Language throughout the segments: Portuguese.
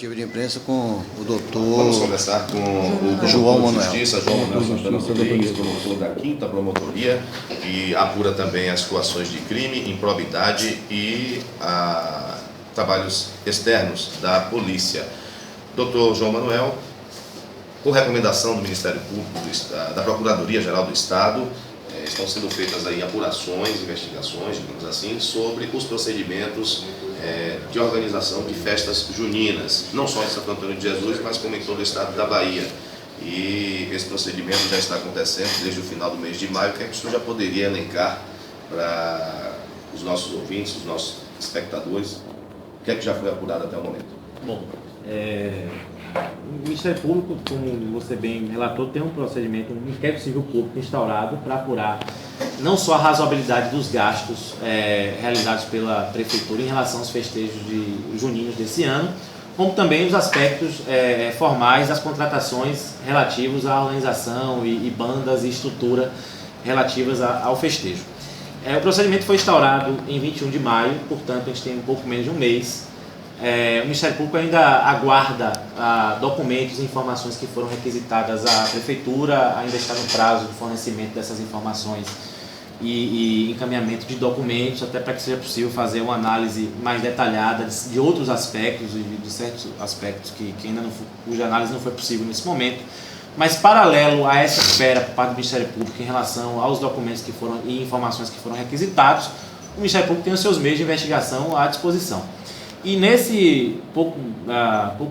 coletiva de imprensa com o doutor... Vamos conversar com o João promotor de Manuel. Justiça, João Manuel Santana Rodrigues, promotor da 5ª Promotoria, e apura também as situações de crime, improbidade e trabalhos externos da polícia. Doutor João Manuel, por recomendação do Ministério Público, da Procuradoria-Geral do Estado, estão sendo feitas aí apurações, investigações, digamos assim, sobre os procedimentos de organização de festas juninas, não só em Santo Antônio de Jesus, mas como em todo o estado da Bahia. E esse procedimento já está acontecendo desde o final do mês de maio. O que é que o senhor já poderia elencar para os nossos ouvintes, os nossos espectadores? O que é que já foi apurado até o momento? Bom, o Ministério Público, como você bem relatou, tem um procedimento, um inquérito civil público instaurado para apurar não só a razoabilidade dos gastos realizados pela Prefeitura em relação aos festejos juninos desse ano, como também os aspectos formais das contratações relativos à organização e bandas e estrutura relativas ao festejo. O procedimento foi instaurado em 21 de maio, portanto a gente tem um pouco menos de um mês. O Ministério Público ainda aguarda documentos e informações que foram requisitadas à Prefeitura, ainda está no prazo de fornecimento dessas informações e encaminhamento de documentos, até para que seja possível fazer uma análise mais detalhada de outros aspectos, de certos aspectos cuja análise não foi possível nesse momento. Mas paralelo a essa espera por parte do Ministério Público em relação aos documentos e informações que foram requisitados, o Ministério Público tem os seus meios de investigação à disposição. E nesse pouco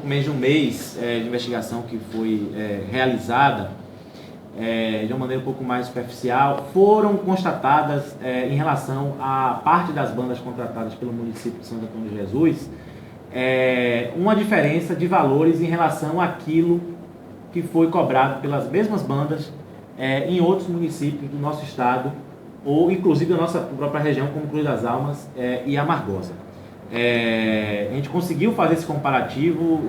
menos de um mês de investigação que foi realizada, de uma maneira um pouco mais superficial, foram constatadas em relação à parte das bandas contratadas pelo município de Santo Antônio de Jesus, uma diferença de valores em relação àquilo que foi cobrado pelas mesmas bandas em outros municípios do nosso estado, ou inclusive da nossa própria região, como Cruz das Almas e Amargosa. A gente conseguiu fazer esse comparativo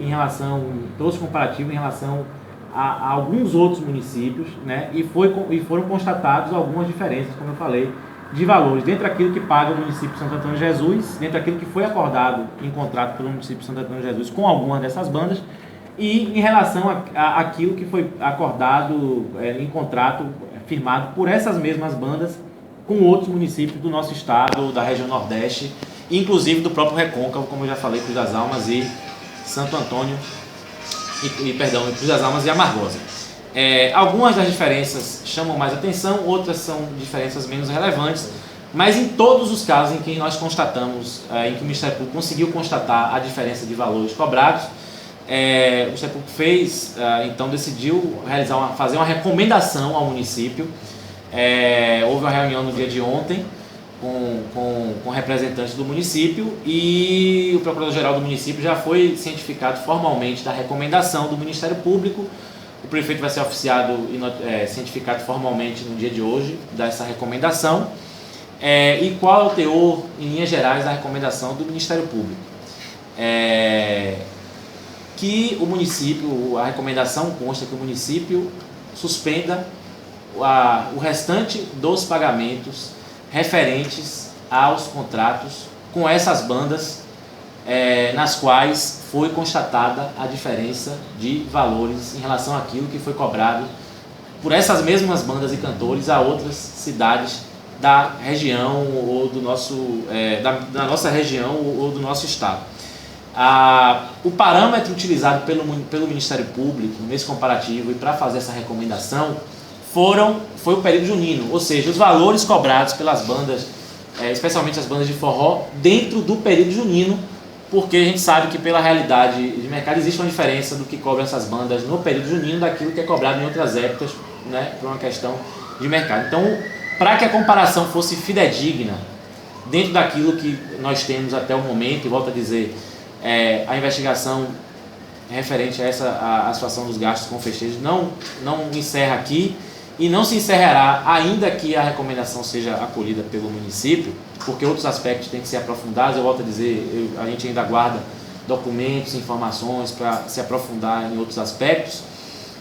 trouxe comparativo em relação a alguns outros municípios, né, e foram constatados algumas diferenças, como eu falei, de valores, dentro daquilo que paga o município de Santo Antônio de Jesus, dentro daquilo que foi acordado em contrato pelo município de Santo Antônio de Jesus com algumas dessas bandas, e em relação àquilo que foi acordado em contrato firmado por essas mesmas bandas com outros municípios do nosso estado, da região Nordeste, inclusive do próprio Recôncavo, como eu já falei, Cruz das Almas e Santo Antônio, Cruz das Almas e Amargosa. Algumas das diferenças chamam mais atenção, outras são diferenças menos relevantes, mas em todos os casos em que nós constatamos, em que o Ministério Público conseguiu constatar a diferença de valores cobrados, o Ministério Público então decidiu fazer uma recomendação ao município. Houve uma reunião no dia de ontem com representantes do município, e o Procurador-Geral do município já foi cientificado formalmente da recomendação do Ministério Público. O prefeito vai ser oficiado e cientificado formalmente no dia de hoje dessa recomendação. E qual é o teor, em linhas gerais, da recomendação do Ministério Público? Que o município, a recomendação consta que o município suspenda o restante dos pagamentos referentes aos contratos com essas bandas nas quais foi constatada a diferença de valores em relação àquilo que foi cobrado por essas mesmas bandas e cantores a outras cidades da região ou da nossa região ou do nosso estado. O parâmetro utilizado pelo Ministério Público nesse comparativo e para fazer essa recomendação foi o período junino, ou seja, os valores cobrados pelas bandas, especialmente as bandas de forró, dentro do período junino, porque a gente sabe que pela realidade de mercado existe uma diferença do que cobram essas bandas no período junino daquilo que é cobrado em outras épocas, né, por uma questão de mercado. Então, para que a comparação fosse fidedigna, dentro daquilo que nós temos até o momento, e volto a dizer, a investigação referente a situação dos gastos com festejos não encerra aqui, e não se encerrará ainda que a recomendação seja acolhida pelo município, porque outros aspectos têm que ser aprofundados. Eu volto a dizer, a gente ainda aguarda documentos, informações para se aprofundar em outros aspectos,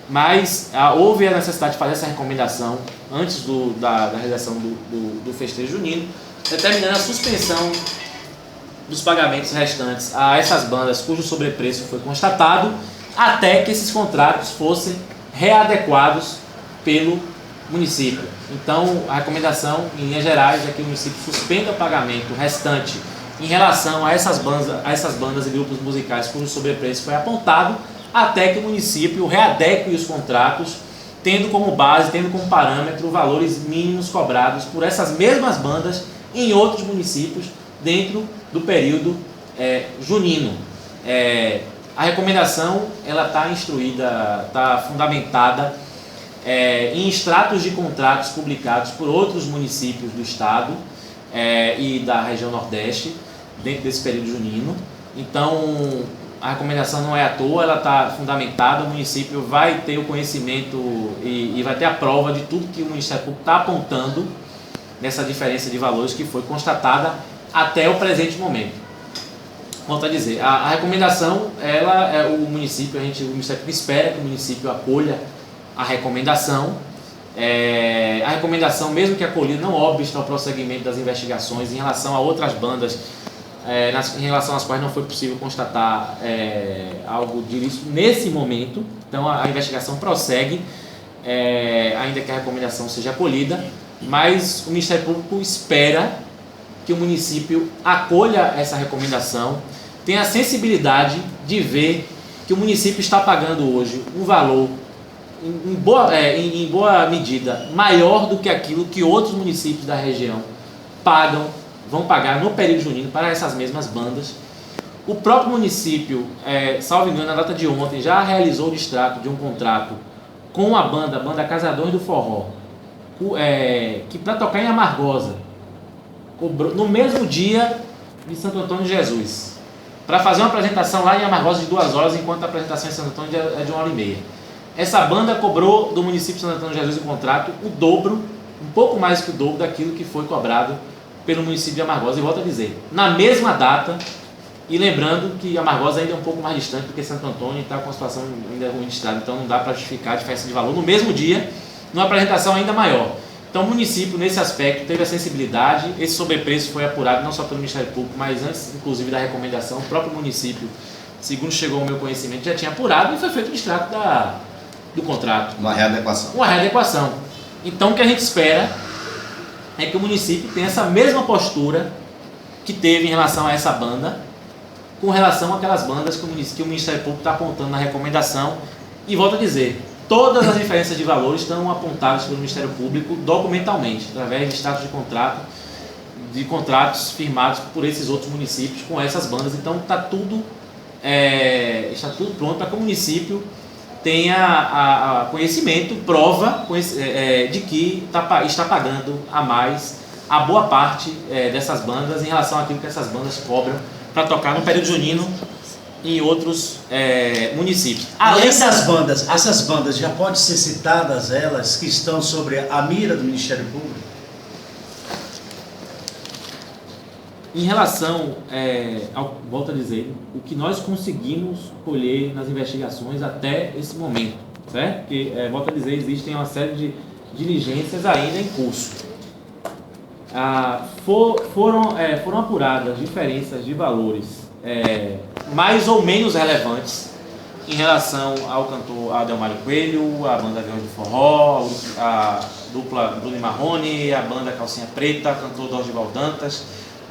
mas houve a necessidade de fazer essa recomendação antes da realização do festejo junino, determinando a suspensão dos pagamentos restantes a essas bandas cujo sobrepreço foi constatado, até que esses contratos fossem readequados pelo município. Então, a recomendação, em linhas gerais, é que o município suspenda o pagamento restante em relação a essas bandas e grupos musicais cujo sobrepreço foi apontado, até que o município readeque os contratos, tendo como base, tendo como parâmetro valores mínimos cobrados por essas mesmas bandas em outros municípios dentro do período junino. A recomendação ela está instruída, está fundamentada em extratos de contratos publicados por outros municípios do estado e da região Nordeste dentro desse período junino. Então, a recomendação não é à toa, ela está fundamentada, o município vai ter o conhecimento e vai ter a prova de tudo que o Ministério Público está apontando nessa diferença de valores que foi constatada até o presente momento. Volto a dizer, a recomendação, o Ministério Público espera que o município acolha a recomendação. A recomendação, mesmo que acolhida, não obsta ao prosseguimento das investigações em relação a outras bandas em relação às quais não foi possível constatar algo de ilícito nesse momento. Então a investigação prossegue, ainda que a recomendação seja acolhida, mas o Ministério Público espera que o município acolha essa recomendação, tenha a sensibilidade de ver que o município está pagando hoje um valor em boa medida maior do que aquilo que outros municípios da região vão pagar no período junino para essas mesmas bandas. O próprio município, salvo engano, na data de ontem, já realizou o distrato de um contrato com a banda Casadores do Forró, que para tocar em Amargosa, cobrou, no mesmo dia de Santo Antônio de Jesus, para fazer uma apresentação lá em Amargosa de 2 horas, enquanto a apresentação em Santo Antônio é de 1h30. Essa banda cobrou do município de Santo Antônio de Jesus em contrato o dobro, um pouco mais que o dobro daquilo que foi cobrado pelo município de Amargosa. E volto a dizer, na mesma data, e lembrando que Amargosa ainda é um pouco mais distante do que Santo Antônio, está com a situação ainda ruim de estado, então não dá para justificar a diferença de valor no mesmo dia, numa apresentação ainda maior. Então o município, nesse aspecto, teve a sensibilidade. Esse sobrepreço foi apurado não só pelo Ministério Público, mas antes, inclusive, da recomendação, o próprio município, segundo chegou ao meu conhecimento, já tinha apurado e foi feito o extrato do contrato. Uma readequação. Uma readequação. Então o que a gente espera é que o município tenha essa mesma postura que teve em relação a essa banda, com relação àquelas bandas que o Ministério Público está apontando na recomendação. E volto a dizer, todas as diferenças de valores estão apontadas pelo Ministério Público documentalmente, através de status de contratos firmados por esses outros municípios com essas bandas. Então está tudo pronto para que o município tenha conhecimento, prova de que está pagando a mais a boa parte dessas bandas em relação àquilo que essas bandas cobram para tocar no período junino em outros municípios. Além das bandas, essas bandas já podem ser citadas, elas que estão sobre a mira do Ministério Público? Em relação, volto a dizer, o que nós conseguimos colher nas investigações até esse momento, certo? Porque, volto a dizer, existem uma série de diligências ainda em curso. Foram apuradas diferenças de valores mais ou menos relevantes em relação ao cantor Adelmário Coelho, a banda Leões do Forró, a dupla Bruno e Marrone, a banda Calcinha Preta, o cantor Dorival Dantas,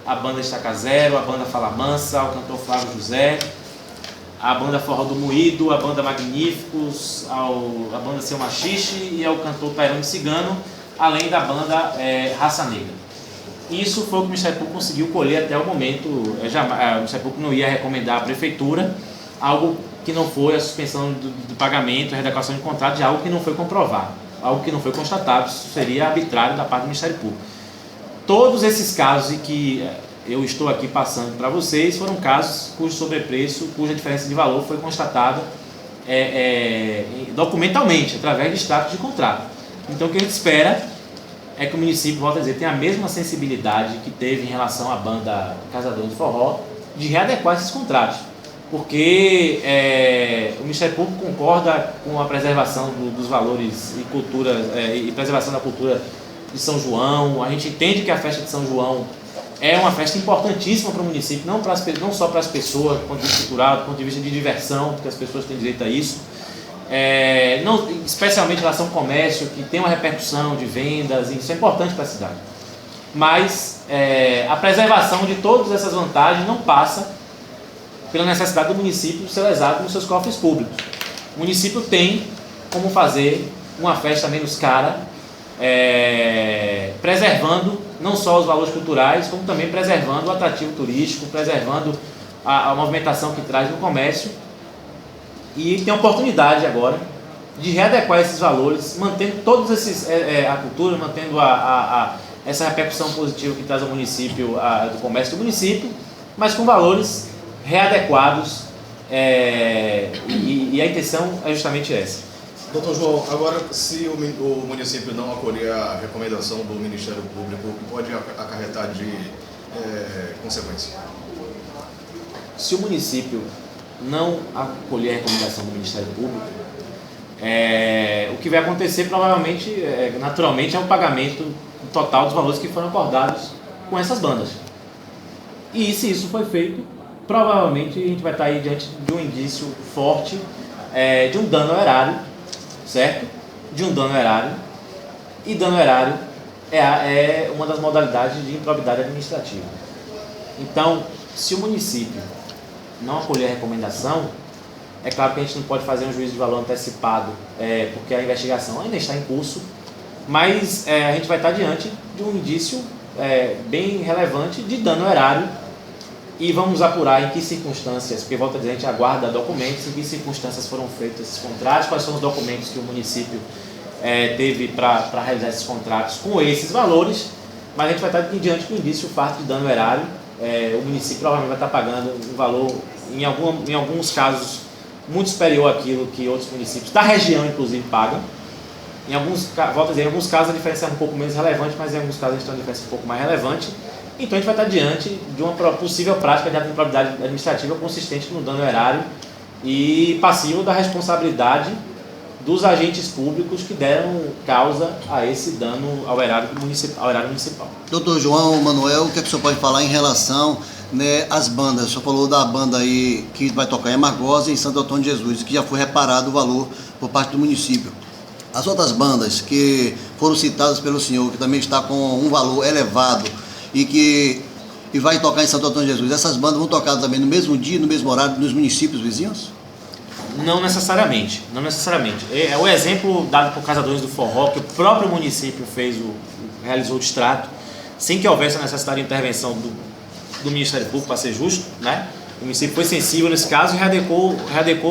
a banda Estaca Zero, a banda Fala Mansa, o cantor Flávio José, a banda Forró do Moído, a banda Magníficos, a banda Seu Machixe e ao cantor Tairone Cigano, além da banda Raça Negra. Isso foi o que o Ministério Público conseguiu colher até o momento. O Ministério Público não ia recomendar à Prefeitura algo que não foi a suspensão do pagamento, a readequação de contrato de algo que não foi comprovado, algo que não foi constatado. Isso seria arbitrário da parte do Ministério Público. Todos esses casos em que eu estou aqui passando para vocês foram casos cujo sobrepreço, cuja diferença de valor foi constatada documentalmente, através de status de contrato. Então o que a gente espera é que o município, volta a dizer, tenha a mesma sensibilidade que teve em relação à banda Casador do Forró, de readequar esses contratos. Porque o Ministério Público concorda com a preservação dos valores e cultura, e preservação da cultura de São João. A gente entende que a festa de São João é uma festa importantíssima para o município, não só para as pessoas, do ponto de vista cultural, do ponto de vista de diversão, porque as pessoas têm direito a isso, especialmente em relação ao comércio, que tem uma repercussão de vendas, e isso é importante para a cidade. Mas a preservação de todas essas vantagens não passa pela necessidade do município ser lesado nos seus cofres públicos. O município tem como fazer uma festa menos cara, preservando não só os valores culturais, como também preservando o atrativo turístico, preservando a movimentação que traz no comércio, e tem a oportunidade agora de readequar esses valores, mantendo todos esses a cultura, mantendo essa repercussão positiva que traz ao município, do comércio do município, mas com valores readequados, e a intenção é justamente essa. Doutor João, agora se o município não acolher a recomendação do Ministério Público, o que pode acarretar de consequência? Se o município não acolher a recomendação do Ministério Público, o que vai acontecer provavelmente, naturalmente, é o pagamento total dos valores que foram acordados com essas bandas. E se isso foi feito, provavelmente a gente vai estar aí diante de um indício forte de um dano ao erário, certo? De um dano ao erário. E dano ao erário é uma das modalidades de improbidade administrativa. Então, se o município não acolher a recomendação, é claro que a gente não pode fazer um juízo de valor antecipado, porque a investigação ainda está em curso, mas a gente vai estar diante de um indício bem relevante de dano ao erário, e vamos apurar em que circunstâncias, porque volta a dizer, a gente aguarda documentos, em que circunstâncias foram feitos esses contratos, quais são os documentos que o município teve para realizar esses contratos com esses valores, mas a gente vai estar diante do indício fato de dano ao erário. O município provavelmente vai estar pagando um valor, em alguns casos, muito superior àquilo que outros municípios da região, inclusive, pagam. Em alguns casos a diferença é um pouco menos relevante, mas em alguns casos a gente tem uma diferença um pouco mais relevante. Então a gente vai estar diante de uma possível prática de improbidade administrativa consistente no dano ao erário e passivo da responsabilidade dos agentes públicos que deram causa a esse dano ao erário municipal. Doutor João Manuel, o que é que o senhor pode falar em relação, né, às bandas? O senhor falou da banda aí que vai tocar em Amargosa e em Santo Antônio de Jesus, que já foi reparado o valor por parte do município. As outras bandas que foram citadas pelo senhor, que também está com um valor elevado e vai tocar em Santo Antônio de Jesus, essas bandas vão tocar também no mesmo dia, no mesmo horário, nos municípios vizinhos? Não necessariamente. O exemplo dado por Casadores do Forró, que o próprio município realizou o distrato, sem que houvesse a necessidade de intervenção do Ministério Público, para ser justo, né? O município foi sensível nesse caso e readequou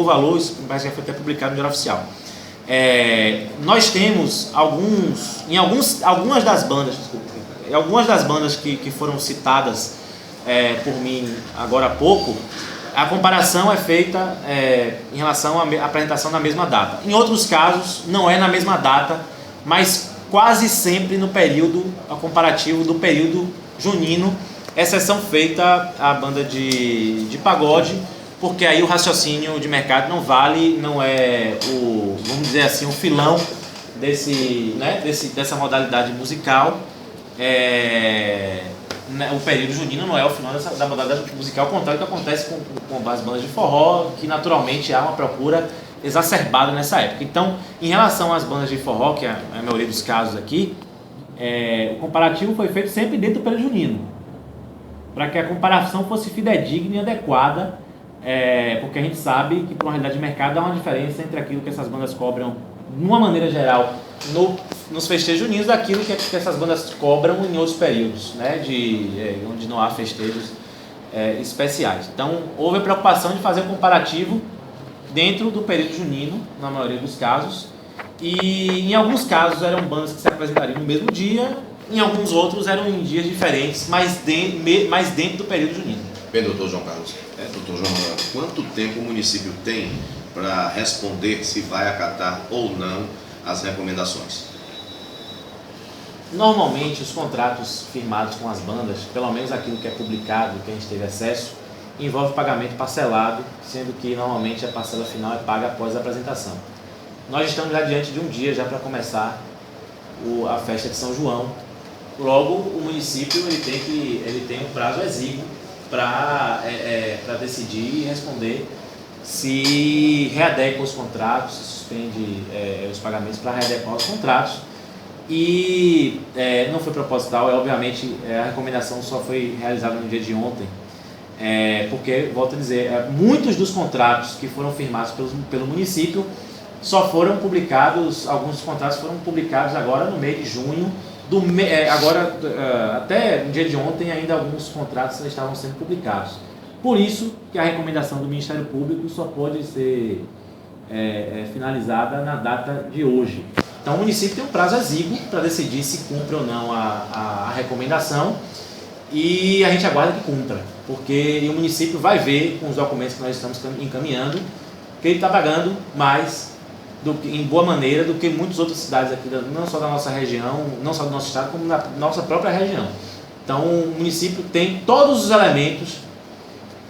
o valor, isso parece que foi até publicado no Diário Oficial. Nós temos algumas das bandas que foram citadas por mim agora há pouco, a comparação é feita em relação à apresentação na mesma data. Em outros casos, não é na mesma data, mas quase sempre no período comparativo do período junino, exceção feita à banda de pagode, porque aí o raciocínio de mercado não vale, não é vamos dizer assim, o filão dessa modalidade musical. O período junino não é o final da modalidade musical, ao contrário do que acontece com as bandas de forró, que naturalmente há uma procura exacerbada nessa época. Então, em relação às bandas de forró, que é a maioria dos casos aqui, o comparativo foi feito sempre dentro do período junino, para que a comparação fosse fidedigna e adequada, porque a gente sabe que, por uma realidade de mercado, há uma diferença entre aquilo que essas bandas cobram, de uma maneira geral, nos festejos juninos, daquilo que essas bandas cobram em outros períodos, né, onde não há festejos especiais. Então, houve a preocupação de fazer um comparativo dentro do período junino, na maioria dos casos, e em alguns casos eram bandas que se apresentariam no mesmo dia, em alguns outros eram em dias diferentes, mas dentro do período junino. Bem, doutor João Carlos, doutor João Manuel, quanto tempo o município tem para responder se vai acatar ou não as recomendações? Normalmente, os contratos firmados com as bandas, pelo menos aquilo que é publicado, que a gente teve acesso, envolve pagamento parcelado, sendo que normalmente a parcela final é paga após a apresentação. Nós estamos já diante de um dia já para começar a festa de São João, Logo, o município ele tem um prazo exíguo para decidir e responder se readequa os contratos, se suspende os pagamentos para readequar os contratos. E não foi proposital, obviamente a recomendação só foi realizada no dia de ontem, porque, volto a dizer, muitos dos contratos que foram firmados pelo município só foram publicados, alguns dos contratos foram publicados agora no mês de junho, até no dia de ontem ainda alguns contratos estavam sendo publicados. Por isso que a recomendação do Ministério Público só pode ser finalizada na data de hoje. Então o município tem um prazo exíguo para decidir se cumpre ou não a recomendação, e a gente aguarda que cumpra, porque o município vai ver com os documentos que nós estamos encaminhando que ele está pagando mais, em boa maneira, do que muitas outras cidades aqui, não só da nossa região, não só do nosso estado, como da nossa própria região. Então o município tem todos os elementos,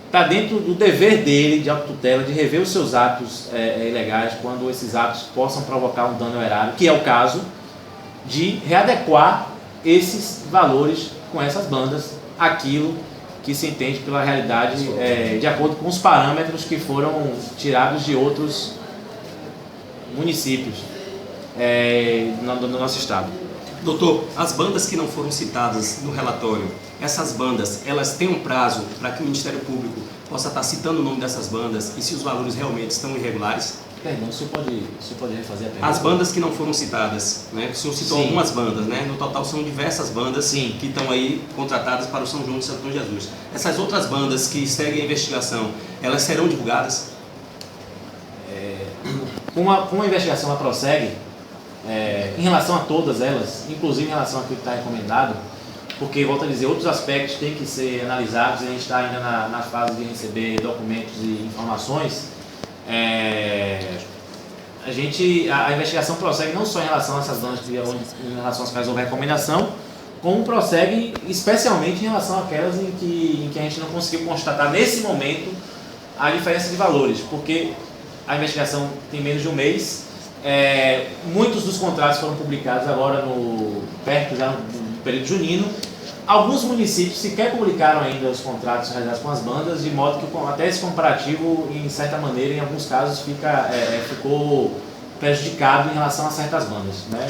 está dentro do dever dele de autotutela, de rever os seus atos ilegais, quando esses atos possam provocar um dano ao erário, que é o caso de readequar esses valores com essas bandas, aquilo que se entende pela realidade, de acordo com os parâmetros que foram tirados de outros municípios no nosso estado. Doutor, as bandas que não foram citadas no relatório, essas bandas, elas têm um prazo para que o Ministério Público possa estar citando o nome dessas bandas e se os valores realmente estão irregulares? Perdão, o senhor pode refazer a pergunta? As bandas que não foram citadas, né? O senhor citou Sim. algumas bandas, né? No total são diversas bandas Sim. que estão aí contratadas para o São João de Santo Antônio de Jesus. Essas outras bandas que seguem a investigação, elas serão divulgadas? Como a investigação ela prossegue, em relação a todas elas, inclusive em relação àquilo que está recomendado, porque, volto a dizer, outros aspectos têm que ser analisados, e a gente está ainda na fase de receber documentos e informações. A investigação prossegue não só em relação a essas bandas, em relação às quais houve recomendação, como prossegue especialmente em relação àquelas em que a gente não conseguiu constatar nesse momento a diferença de valores, porque a investigação tem menos de um mês. Muitos dos contratos foram publicados agora perto já no período junino. Alguns municípios sequer publicaram ainda os contratos realizados com as bandas, de modo que até esse comparativo, em certa maneira, em alguns casos, ficou prejudicado em relação a certas bandas, né?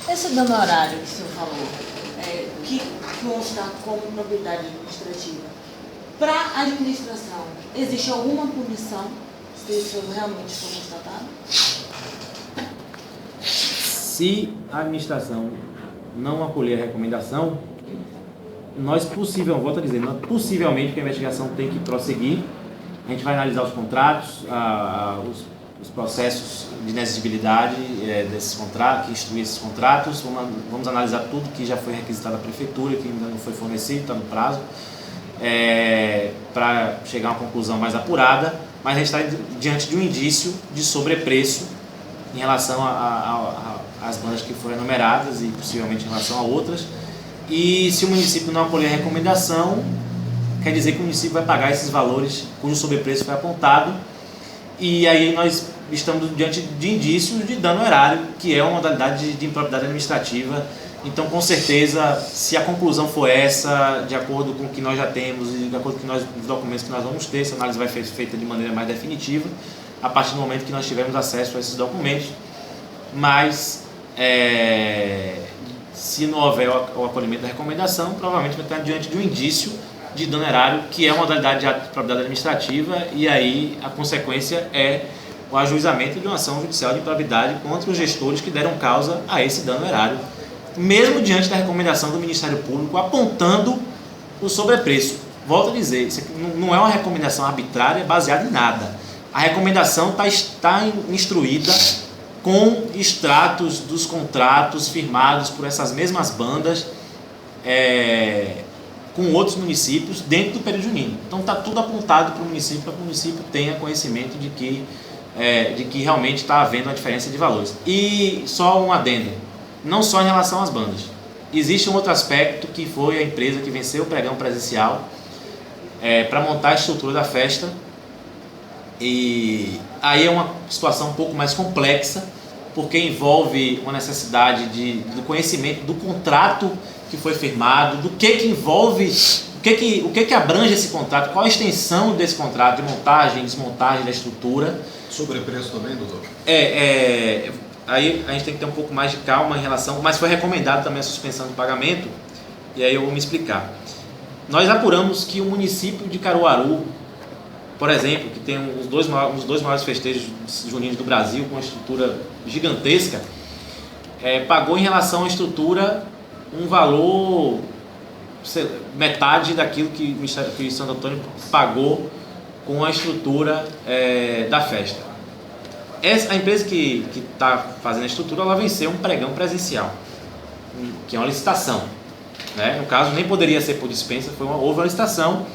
Esse dano horário que o senhor falou, que consta como improbidade administrativa, para a administração, existe alguma punição se isso realmente for constatado? Se a administração não acolher a recomendação, possivelmente que a investigação tem que prosseguir. A gente vai analisar os contratos, os processos de inexigibilidade desses contratos, que instruem esses contratos. Vamos analisar tudo que já foi requisitado à prefeitura, que ainda não foi fornecido, está no prazo, para chegar a uma conclusão mais apurada. Mas a gente está diante de um indício de sobrepreço em relação às bandas que foram enumeradas e possivelmente em relação a outras. E se o município não acolher a recomendação, quer dizer que o município vai pagar esses valores cujo sobrepreço foi apontado. E aí nós estamos diante de indícios de dano erário, que é uma modalidade de improbidade administrativa. Então, com certeza, se a conclusão for essa, de acordo com o que nós já temos e de acordo com os documentos que nós vamos ter, essa análise vai ser feita de maneira mais definitiva, a partir do momento que nós tivermos acesso a esses documentos. Mas, se não houver o acolhimento da recomendação, provavelmente vai estar diante de um indício de dano erário, que é uma modalidade de ato de improbidade administrativa, e aí a consequência é o ajuizamento de uma ação judicial de improbidade contra os gestores que deram causa a esse dano erário, mesmo diante da recomendação do Ministério Público apontando o sobrepreço. Volto a dizer, isso aqui não é uma recomendação arbitrária baseada em nada. A recomendação está instruída com extratos dos contratos firmados por essas mesmas bandas com outros municípios dentro do período junino. Então está tudo apontado para o município tenha conhecimento de que realmente está havendo uma diferença de valores. E só um adendo, não só em relação às bandas. Existe um outro aspecto, que foi a empresa que venceu o pregão presencial para montar a estrutura da festa. E aí é uma situação um pouco mais complexa, porque envolve uma necessidade do conhecimento do contrato que foi firmado, do que envolve, o que abrange esse contrato, qual a extensão desse contrato de montagem, desmontagem da estrutura. Sobrepreço também, doutor? Aí a gente tem que ter um pouco mais de calma em relação, mas foi recomendado também a suspensão do pagamento, e aí eu vou me explicar. Nós apuramos que o município de Caruaru, por exemplo, que tem um dos dois maiores festejos juninos do Brasil, com uma estrutura gigantesca, pagou em relação à estrutura um valor, metade daquilo que o Santo Antônio pagou com a estrutura da festa. A empresa que está fazendo a estrutura, ela venceu um pregão presencial, que é uma licitação. Né? No caso, nem poderia ser por dispensa, houve uma licitação.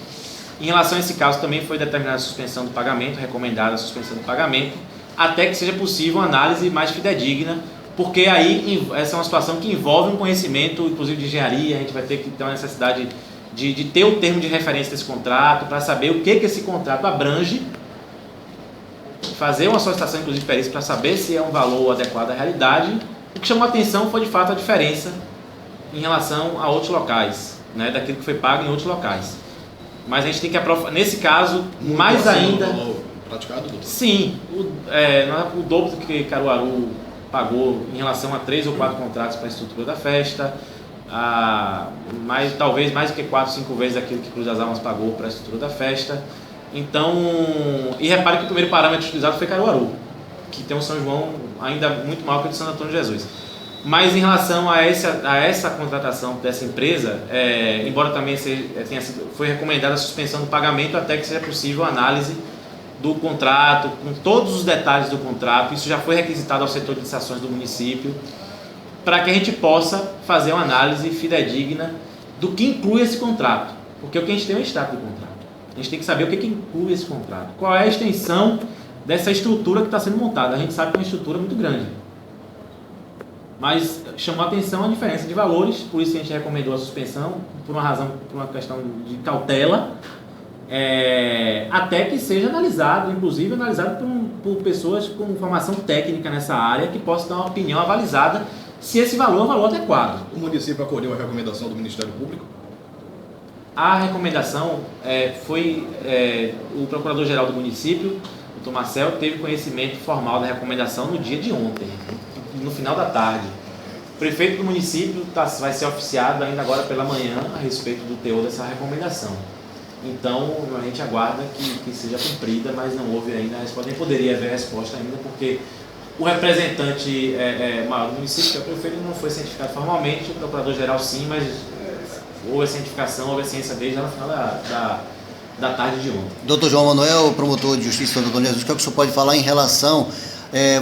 Em relação a esse caso, também foi determinada a suspensão do pagamento, recomendada a suspensão do pagamento, até que seja possível uma análise mais fidedigna, porque aí essa é uma situação que envolve um conhecimento, inclusive de engenharia. A gente vai ter que ter uma necessidade de ter o termo de referência desse contrato, para saber o que esse contrato abrange, fazer uma solicitação, inclusive, de perícia, para saber se é um valor adequado à realidade. O que chamou a atenção foi, de fato, a diferença em relação a outros locais, né, daquilo que foi pago em outros locais. Mas a gente tem que aprofundar, nesse caso, mais ainda... Praticado, doutor? Sim, o dobro do que Caruaru pagou em relação a 3 ou 4 contratos para a estrutura da festa, talvez mais do que 4, 5 vezes aquilo que Cruz das Almas pagou para a estrutura da festa. Então, e repare que o primeiro parâmetro utilizado foi Caruaru, que tem um São João ainda muito maior que o de Santo Antônio de Jesus. Mas em relação a essa contratação dessa empresa, embora também foi recomendada a suspensão do pagamento até que seja possível a análise do contrato, com todos os detalhes do contrato. Isso já foi requisitado ao setor de licitações do município, para que a gente possa fazer uma análise fidedigna do que inclui esse contrato. Porque o que a gente tem é o extrato do contrato. A gente tem que saber o que inclui esse contrato. Qual é a extensão dessa estrutura que está sendo montada. A gente sabe que é uma estrutura muito grande. Mas chamou a atenção a diferença de valores, por isso a gente recomendou a suspensão, por uma questão de cautela, até que seja analisado, inclusive analisado por pessoas com formação técnica nessa área, que possam dar uma opinião avalizada se esse valor é um valor adequado. O município acolheu a recomendação do Ministério Público? A recomendação foi o Procurador-Geral do município, o Dr. Marcel, teve conhecimento formal da recomendação no dia de ontem, no final da tarde. O prefeito do município vai ser oficiado ainda agora pela manhã a respeito do teor dessa recomendação. Então, a gente aguarda que seja cumprida, mas não houve ainda a resposta, nem poderia haver resposta ainda, porque o representante maior do município, que é o prefeito, não foi cientificado formalmente, o procurador-geral sim, mas houve a cientificação, houve a ciência desde no final da tarde de ontem. Doutor João Manuel, promotor de justiça de Santo Antônio de Jesus, o que o senhor pode falar em relação,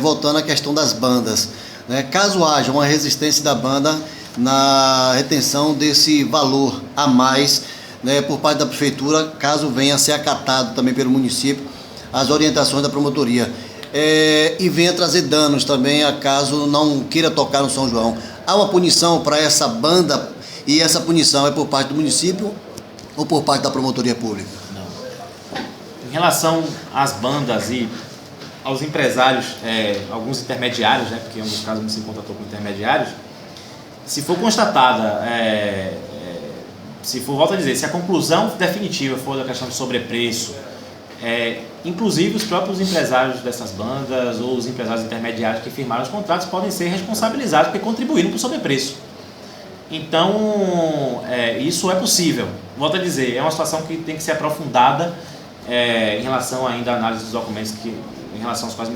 voltando à questão das bandas, né? Caso haja uma resistência da banda na retenção desse valor a mais, né, por parte da prefeitura, caso venha a ser acatado também pelo município as orientações da promotoria, e venha trazer danos também, caso não queira tocar no São João, há uma punição para essa banda, e essa punição é por parte do município ou por parte da promotoria pública? Não. Em relação às bandas e aos empresários, alguns intermediários, né, porque em alguns casos você contratou com intermediários, se for constatada, volto a dizer, se a conclusão definitiva for da questão de sobrepreço, inclusive os próprios empresários dessas bandas ou os empresários intermediários que firmaram os contratos podem ser responsabilizados porque contribuíram para o sobrepreço. Então, isso é possível. Volto a dizer, é uma situação que tem que ser aprofundada em relação ainda à análise dos documentos em relação aos quais o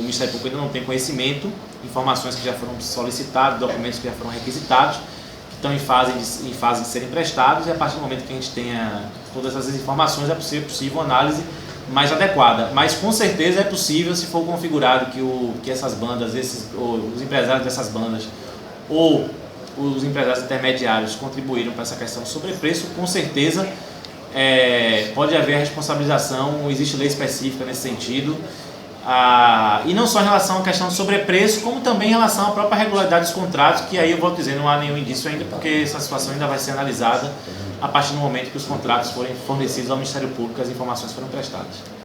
Ministério Público ainda não tem conhecimento, informações que já foram solicitadas, documentos que já foram requisitados, que estão em fase de serem prestados, e a partir do momento que a gente tenha todas essas informações é possível uma análise mais adequada. Mas com certeza é possível, se for configurado que essas bandas, os empresários dessas bandas ou os empresários intermediários contribuíram para essa questão de sobrepreço, com certeza pode haver a responsabilização, existe lei específica nesse sentido, e não só em relação à questão de sobrepreço, como também em relação à própria regularidade dos contratos, que aí eu vou dizer, não há nenhum indício ainda, porque essa situação ainda vai ser analisada a partir do momento que os contratos forem fornecidos ao Ministério Público, as informações foram prestadas.